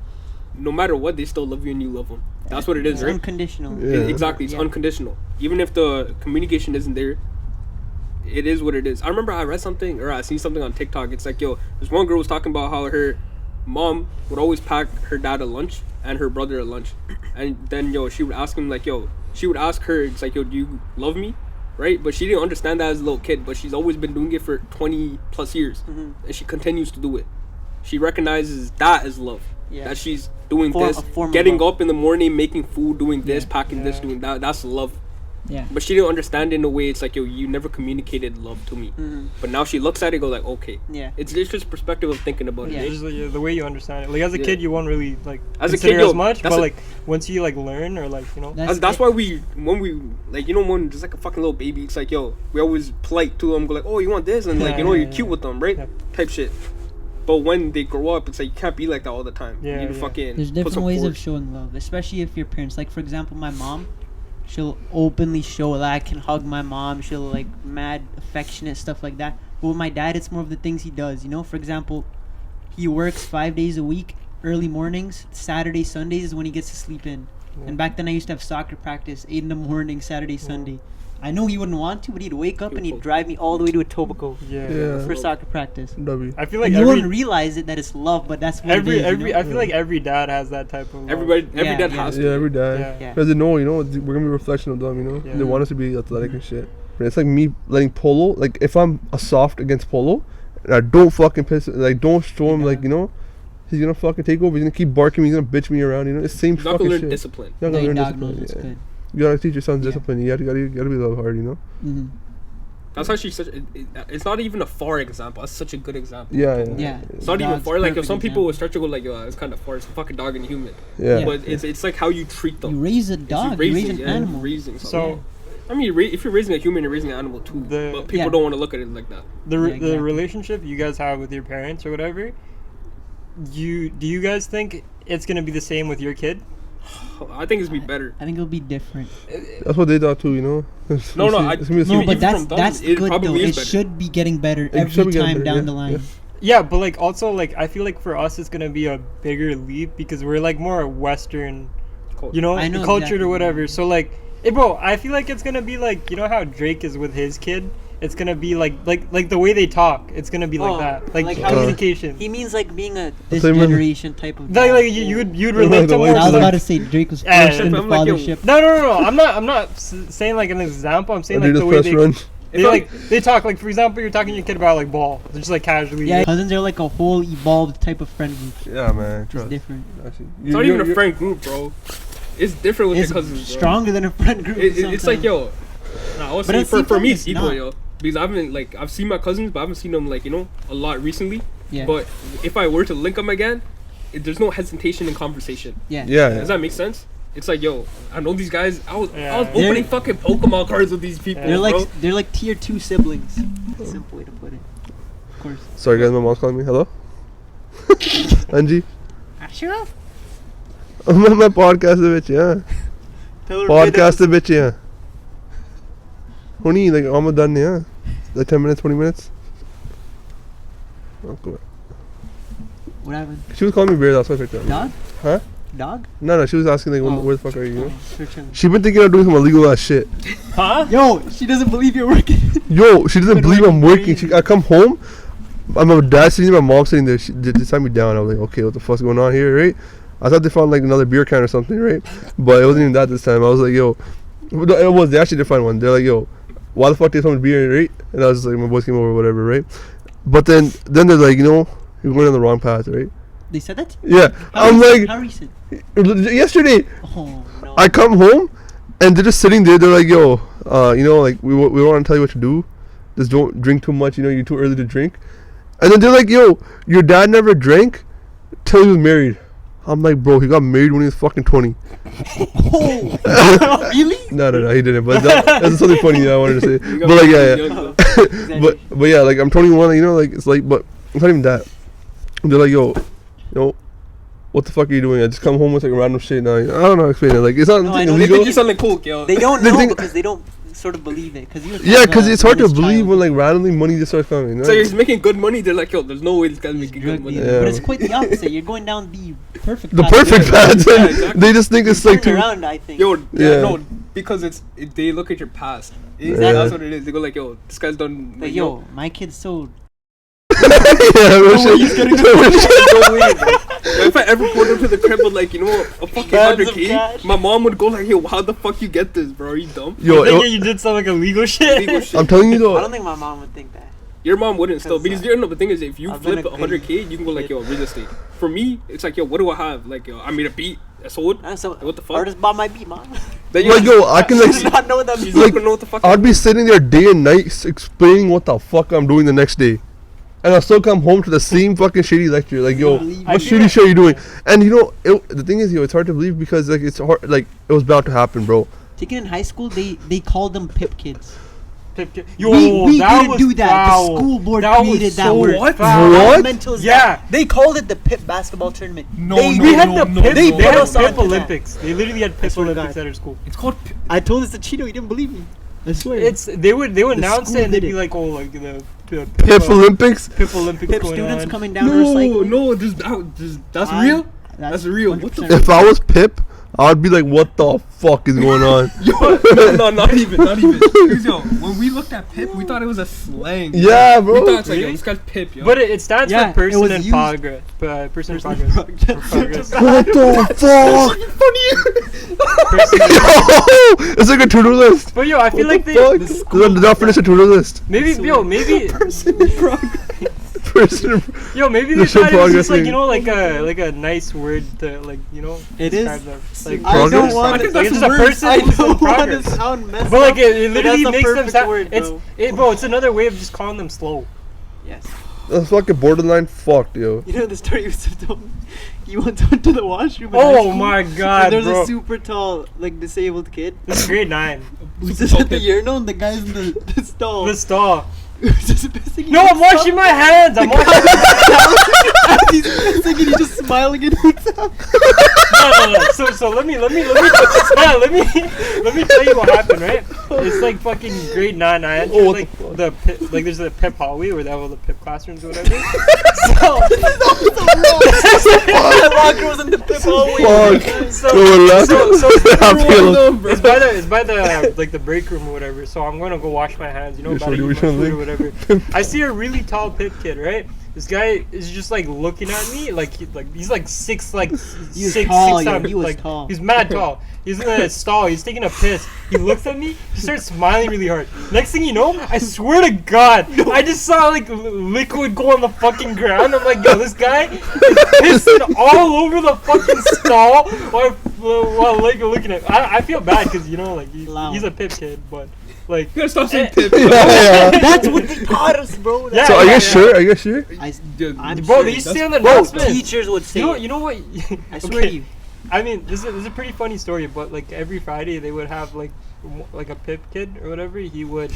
No matter what, they still love you and you love them. That's what it is, It's right? unconditional. Yeah. Exactly. It's Yeah. unconditional. Even if the communication isn't there, it is what it is. I remember I read something or I seen something on TikTok. It's like, yo, this one girl was talking about how her mom would always pack her dad a lunch and her brother a lunch. And then, she would ask him, like, she would ask her, it's like, yo, do you love me? Right? But she didn't understand that as a little kid, but she's always been doing it for 20 plus years. And she continues to do it. She recognizes that as love. Yeah. That she's doing A this, form of getting love. up in the morning, making food, doing this, Yeah. packing this, Yeah. doing that. That's love. Yeah. But she didn't understand it in a way. It's like, yo, you never communicated love to me. But now she looks at it, go like, okay. Yeah. It's just perspective of thinking about Yeah. it. It's just like, the way you understand it. Like as a Yeah. kid, you won't really like As a consider kid, yo, as much, that's but a- like once you like learn or like That's why when we like, when just like a fucking little baby, it's like, yo, we always polite to them, go like, oh, you want this, and like, Yeah, you're yeah, cute yeah. with them, right? Yeah. Type shit. But when they grow up, it's like you can't be like that all the time. Yeah, you need to yeah. fucking There's put different some ways forward. of showing love, especially if your parents, like for example, my mom, she'll openly show that I can hug my mom. She'll like mad affectionate stuff like that. But with my dad, it's more of the things he does. For example, he works 5 days a week, early mornings, Saturday, Sundays is when he gets to sleep in. Yeah. And back then I used to have soccer practice 8 in the morning, Saturday, Sunday. I know he wouldn't want to, but he'd wake up and he'd drive me all the way to Etobicoke Yeah. for soccer practice. W. I feel like And you every wouldn't realize it that it's love, but that's what every it is. every I feel like every dad has that type of love. Every Yeah, dad yeah. has to. Yeah, every day. Yeah. Yeah. Because they know, we're gonna be a reflection of them. Yeah. They want us to be athletic and shit. But it's like me letting Polo, like if I'm a soft against Polo, and I don't fucking piss, like don't show him, Yeah. like he's gonna fucking take over. He's gonna keep barking. He's gonna bitch me around. It's the same You're not fucking gonna learn shit. discipline. You're not No, gonna your learn dog knows discipline. it's Yeah. good. You gotta teach your son Yeah. discipline. You gotta be a little hard. Mm-hmm. That's actually it's not even a far example. That's such a good example. Yeah. Yeah. It's not even Dog's far. Like if perfect some people example. would start to go like, yo, it's kind of far. It's a fucking dog and a human. Yeah. Yeah. But it's like how you treat them. You raise a It's dog, you raise an yeah, animal. raising So something. I mean, if you're raising a human, you're raising an animal too. The- But people Yeah. don't want to look at it like that. the Yeah, exactly. relationship you guys have with your parents or whatever, do you guys think it's gonna be the same with your kid? I think it's be better. I think it'll be different. That's what they thought too. No, It's no, gonna be the No, Even but that's from them, that's it good probably though. is It better. should be getting better should every be getting time better, down yeah, the line. yeah. Yeah, but like also like I feel like for us it's gonna be a bigger leap because we're like more Western, Cool. I know cultured exactly or what you whatever. mean. So like, bro, I feel like it's gonna be like how Drake is with his kid. it's gonna be like the way they talk. It's gonna be like that, like how communication. He means like being a this thought you meant- generation type of. Like you'd relate to more. I was to, about like, to say Drake was Yeah, forced into I'm like, yo, fathership. no. I'm not saying like an example. I'm saying like Adidas the way press they run. they talk. Like for example, you're talking to your kid about like ball. They're just like casually. Yeah, cousins are like a whole evolved type of friend group. Yeah, man. It's Trust. different. Actually, It's not even a friend group, bro. It's different with It's your cousins, bro. stronger than a friend group. It's like, sometimes. yo. Nah, I would But say at the same for time, me it's it's equal, not. yo. Because I've seen my cousins, but I haven't seen them like, a lot recently. Yeah. But if I were to link them again, there's no hesitation in conversation. Yeah. Yeah. Does that make sense? It's like, yo, I know these guys. I was Yeah. opening fucking Pokemon cards with these people, Yeah. They're like tier 2 siblings. Simple way to put it. Of course. Sorry, guys. My mom's calling me. Hello. Angie. Sure. मैं podcast ਦੇ ਵਿੱਚ ਆ podcast ਦੇ ਵਿੱਚ ਆ ਹੁਣੀ like almost done yeah like 10 minutes 20 minutes oh, cool. What happened? She was calling me weird, that's why I picked it up. Dog? Huh? Dog? No, she was asking like Oh. where the fuck are you? Sure, chilling. She been thinking of doing some illegal ass shit. Huh? Yo, she doesn't believe you're working. Yo, she doesn't Been believe I'm working working. crazy. I come home, my dad sitting there, my mom sitting there. They sat me down. I was like, okay, what the fuck's going on here, right? I thought they found like another beer can or something, right? But it wasn't even that this time. I was like, yo, no, it was. They actually did find one. They're like, yo, why the fuck did someone beer, right? And I was just like, my boys came over, or whatever, right? But then they're like, you're going on the wrong path, right? They said that? Yeah, I'm like, How recent? yesterday. Oh, no. I come home and they're just sitting there. They're like, yo, like we want to tell you what to do. Just don't drink too much. You're too early to drink. And then they're like, yo, your dad never drank till he was married. I'm like, bro, he got married when he was fucking 20. Oh, really? No, he didn't. But that's something funny I wanted to say. You got But like, me yeah. young, though. but yeah, like I'm 21. Like it's like, but it's not even that. They're like, yo, what the fuck are you doing? I just come home with like random shit now. I don't know how to explain it. Like it's not No, I anything know. They illegal. think you're selling coke, yo. They don't The know thing- because they don't sort of believe it. Cause Yeah, because it's hard to believe when like randomly money just starts coming. You know? So he's making good money. They're like, yo, there's no way this guy's making good money. Yeah. But it's quite the opposite. You're going down the perfect The path. perfect Yeah, path. yeah, exactly. They just think it's like Turn too. around, I think. Yo, Yeah. no, because they look at your past. Exactly. That's what it is. They go like, yo, this guy's done. Like, yo, my kid's so. Yeah, real shit. Real shit. No way, bro. Yo, if I ever pulled up to the crib with like, a fucking Bags of 100K, cash. my mom would go like, yo, how the fuck you get this, bro? Are you dumb? Yo, I think you did some like illegal shit. Illegal shit. I'm telling you I though. don't think my mom would think that. Your mom wouldn't still, 'Cause, because the thing is, if you I've been flip a good 100K, you can go like, yo, real estate. For me, it's like, yo, what do I have? Like, yo, I made a beat, I sold. So, What the fuck? Artist bought my beat, mom. Then Like yo, I can She like. does not know what that she's means. not like- gonna know what the fuck. I'd be sitting there day and night explaining what the fuck I'm doing the next day. And I'll still come home to the same fucking shitty lecture. Like, yo, believe what it. shitty shit are you doing? And the thing is, it's hard to believe because like it's hard. Like it was about to happen, bro. Taken in high school, they called them pip kids. Yo, we that didn't was do that. foul. The school board That was created that so word. What? foul. What? Elemental is Yeah. that. They called it the pip basketball tournament. No, They- no, We had no, the no, Pip. They They put had us on Pip to that. Olympics. They literally had Pip swear to Olympics God. at our school. It's called. I told this to Cheeto. He didn't believe me. I swear. They would announce school it and they'd did be it. like, oh, like the Pip Olympics. Pip Olympics pip going students on. coming down to No, recycling. no, that's I- real. That's real. What the? 100% If I was Pip, I'd be like, what the fuck is going on? Yo, no, not even. Because yo, when we looked at Pip, we thought it was a slang. Yeah, We bro. thought it's like, yo, Really? this guy's Pip, yo. But it stands Yeah, for it person was in used- progress. Person in progress. Or progress. What the fuck? Yo, it's like a to-do list. But yo, I feel like they Fuck. Did not finish a to-do list. maybe maybe Person. yo maybe they They're so thought it was just like progressing. like a nice word to It describe is. them. Like I Progress? don't I want think to. like that's it's just a the word. person I who's in don't want to progress. sound messed But like up. it literally that's the makes them perfect sound. word, bro. It's another way of just calling them slow. Yes. That's fucking borderline fucked, yo. You know the story you said to him? You once went to the washroom. in high Oh school, my and god, there's bro! a super tall, like disabled kid. This is grade 9. Who's just at the urinal and the guy's in the stall. The stall. Who's just pissing in No, the I'm washing my hands. I'm washing. As he's pissing and he's just smiling at himself. No. So let me tell you what happened, right? it's like fucking grade 9. I entered Oh, like the pip, like there's a pip hallway where they have all the pip classrooms or whatever. So The locker was in the pip hallway. Fuck. so Yo, laugh. it's by the like the break room or whatever. So I'm gonna go wash my hands, you know, Yeah, about to so eat we my should food or leave. whatever. I see a really tall pip kid, right? This guy is just like looking at me like he's like six He was six tall, yo, times he was like tall. he's mad tall. He's in a stall. He's taking a piss. He looks at me. He starts smiling really hard. Next thing you know, I swear to God, I just saw like liquid go on the fucking ground. I'm like, yo, this guy is pissing all over the fucking stall while like looking at. I feel bad because you know like he's a pip kid, but like You gotta stop saying pip. Yeah. That's what they taught us, bro. Yeah, So are yeah, you yeah. sure? Are you sure? I'm bro, sure. they used to say on the Bro, announcement. teachers would say You know what? I swear to you. I mean, this is a pretty funny story, but like every Friday they would have like a pip kid or whatever. He would.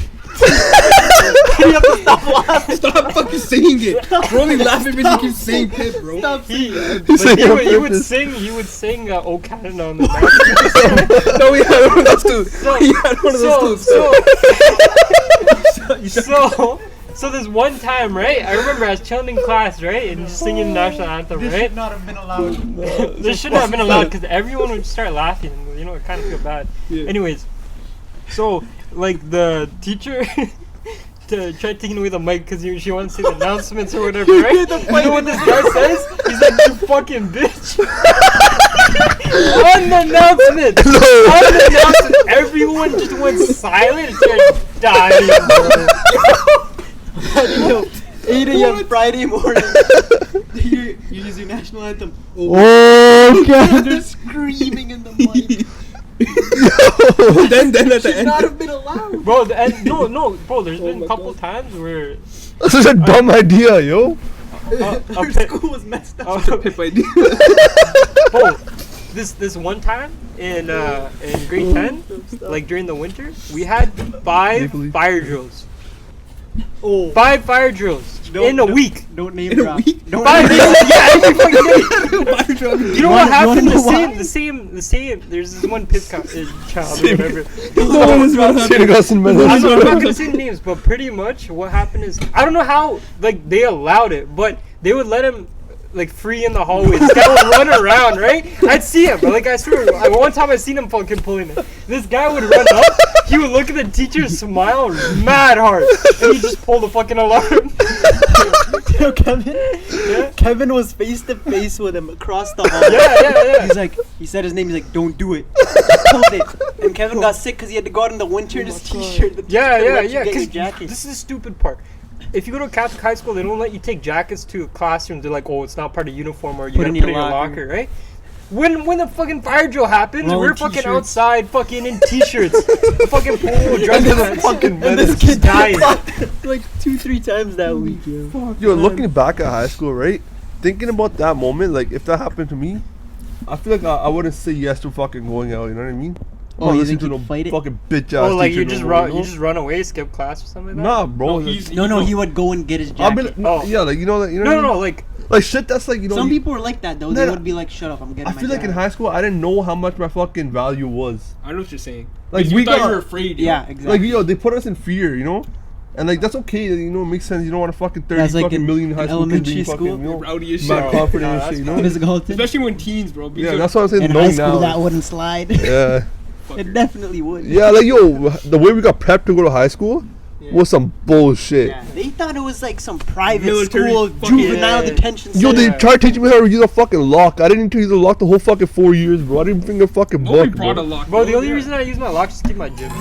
You have to stop laughing. Stop fucking saying it. We're only laughing because you keep saying pip, bro. He would sing "O Canada" on the back. No, we had one of those too. So- We had one of those too. So there's one time, right? I remember I was chilling in class, right, and just singing the national anthem, This right? should not have been allowed. This shouldn't have been allowed because everyone would start laughing, and you know, I kind of feel bad. Yeah. Anyways, so like the teacher tried taking away the mic because she wants to say the announcements or whatever, right? You know what this guy says? He's like, "You fucking bitch." On the announcement, everyone just went silent and started dying, bro. 8 a.m. Friday morning. You use your national anthem. Oh, God, they're screaming in the mic. Then at the Should end. not have been allowed. Bro, bro. There's been a couple times where That's such a dumb idea, yo. a Our pip- school was messed up. Pip idea. bro, this one time in grade 10, like during the winter, we had 5 fire drills. Oh, 5 fire drills in a week. Don't name drop. Don't 5 name drop. yeah, every fucking day. You know what You wanna happened? know why? The same. There's this one pip child or whatever. Should've got some I'm medicine. not gonna say names, but pretty much what happened is I don't know how like they allowed it, but they would let him like free in the hallway. This guy would run around, right? I'd see him, but like I swear, one time I seen him fucking pulling it. This guy would run up, he would look at the teacher, smile mad hard, and he just pull the fucking alarm. Yo, Kevin. Yeah. Kevin was face to face with him across the hall. Yeah. He's like, he said his name. He's like, don't do it. He pulled it, and Kevin got sick because he had to go out in the winter in his t-shirt. The teacher Yeah, didn't let you yeah. get your 'Cause jacket. this is the stupid part. If you go to a Catholic high school, they don't let you take jackets to classrooms. They're like, oh, it's not part of uniform, or you gotta put it in your locker, right? When the fucking fire drill happens, We're all we're in fucking t-shirts. outside, fucking in t-shirts, fucking polo dresses, and this kid died like 2-3 times that week. Yo, looking back at high school, right? Thinking about that moment, like if that happened to me, I feel like I wouldn't say yes to fucking going out. You know what I mean? Oh, I'm not you listening think to he'd fight it? fucking bitch ass. Oh, like teacher you no just more, run, know? you just run away, skip class or something like that. Nah, bro. No, he would go and get his I'll be jacket. like, Oh. yeah, like you know, like you know. No, what I mean? like Like shit, that's like you know. Some you- people were like that though. No, They no. would be like, "Shut up, I'm getting I my feel like in jacket." high school, I didn't know how much my fucking value was. I know what you're saying. Like, Like we you thought got- you were afraid. Yeah, yo. exactly. Like yo, they put us in fear, you know, and like that's okay. You know, it makes sense. You don't want to fucking 30 That's like fucking in- million high in school kids elementary being school? fucking, you know, Rowdy as mad shit. confident Nah, and that's shit. You know. Physical thing. Especially when teens, bro. Because Yeah, you're- that's what I'm saying. In No high school, now. that wouldn't slide. Yeah. It definitely would. Yeah, like yo, the way we got prepped to go to high school was some bullshit. Yeah, they thought it was like some private Military school, fucking- juvenile Yeah. detention Yo, center. they tried teaching me how to use a fucking lock. I didn't need to use a lock the whole fucking 4 years, bro. I didn't bring a fucking Nobody book, brought bro. a lock. bro, the only Yeah. reason I use my lock is to keep my gym.